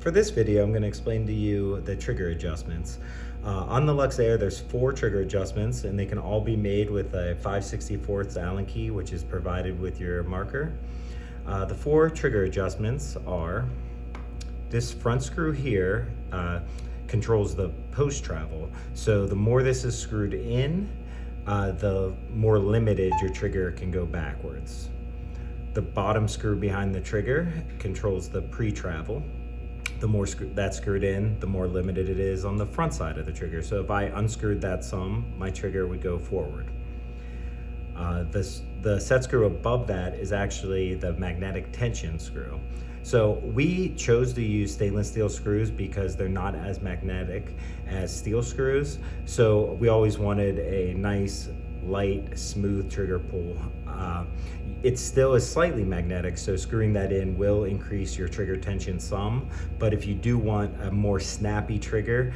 For this video, I'm going to explain to you the trigger adjustments. On the Luxe AIRE, there's 4 trigger adjustments, and they can all be made with a 5/64 Allen key, which is provided with your marker. The 4 trigger adjustments are this front screw here controls the post travel. So the more this is screwed in, the more limited your trigger can go backwards. The bottom screw behind the trigger controls the pre-travel. The more that's screwed in, the more limited it is on the front side of the trigger. So if I unscrewed that some, my trigger would go forward. The set screw above that is actually the magnetic tension screw. So we chose to use stainless steel screws because they're not as magnetic as steel screws. So we always wanted a nice, light, smooth trigger pull. It still is slightly magnetic, so screwing that in will increase your trigger tension some, but if you do want a more snappy trigger,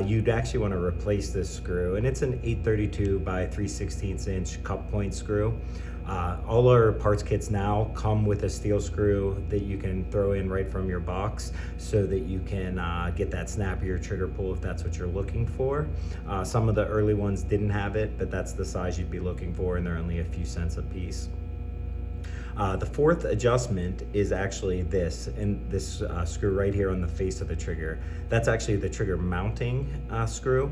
you'd actually want to replace this screw, and it's an 832 by 3/16 inch cup point screw. All our parts kits now come with a steel screw that you can throw in right from your box so that you can get that snappier trigger pull if that's what you're looking for. Some of the early ones didn't have it, but that's the size you'd be looking for, and they're only a few cents a piece. The 4th adjustment is actually this, and this screw right here on the face of the trigger. That's actually the trigger mounting screw.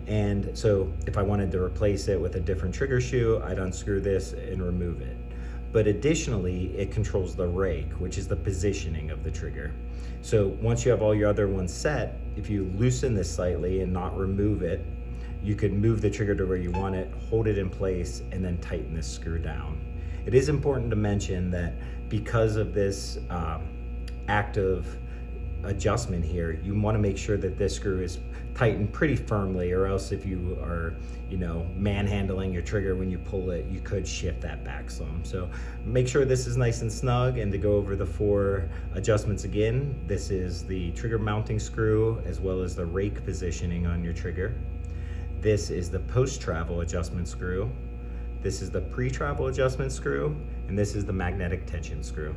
And so if I wanted to replace it with a different trigger shoe, I'd unscrew this and remove it. But additionally, it controls the rake, which is the positioning of the trigger. So once you have all your other ones set, if you loosen this slightly and not remove it, you could move the trigger to where you want it, hold it in place, and then tighten this screw down. It is important to mention that because of this active adjustment here, you want to make sure that this screw is tightened pretty firmly, or else if you are, manhandling your trigger when you pull it, you could shift that back some. So make sure this is nice and snug. And to go over the 4 adjustments again, this is the trigger mounting screw as well as the rake positioning on your trigger. This is the post-travel adjustment screw. This is the pre-travel adjustment screw, and this is the magnetic tension screw.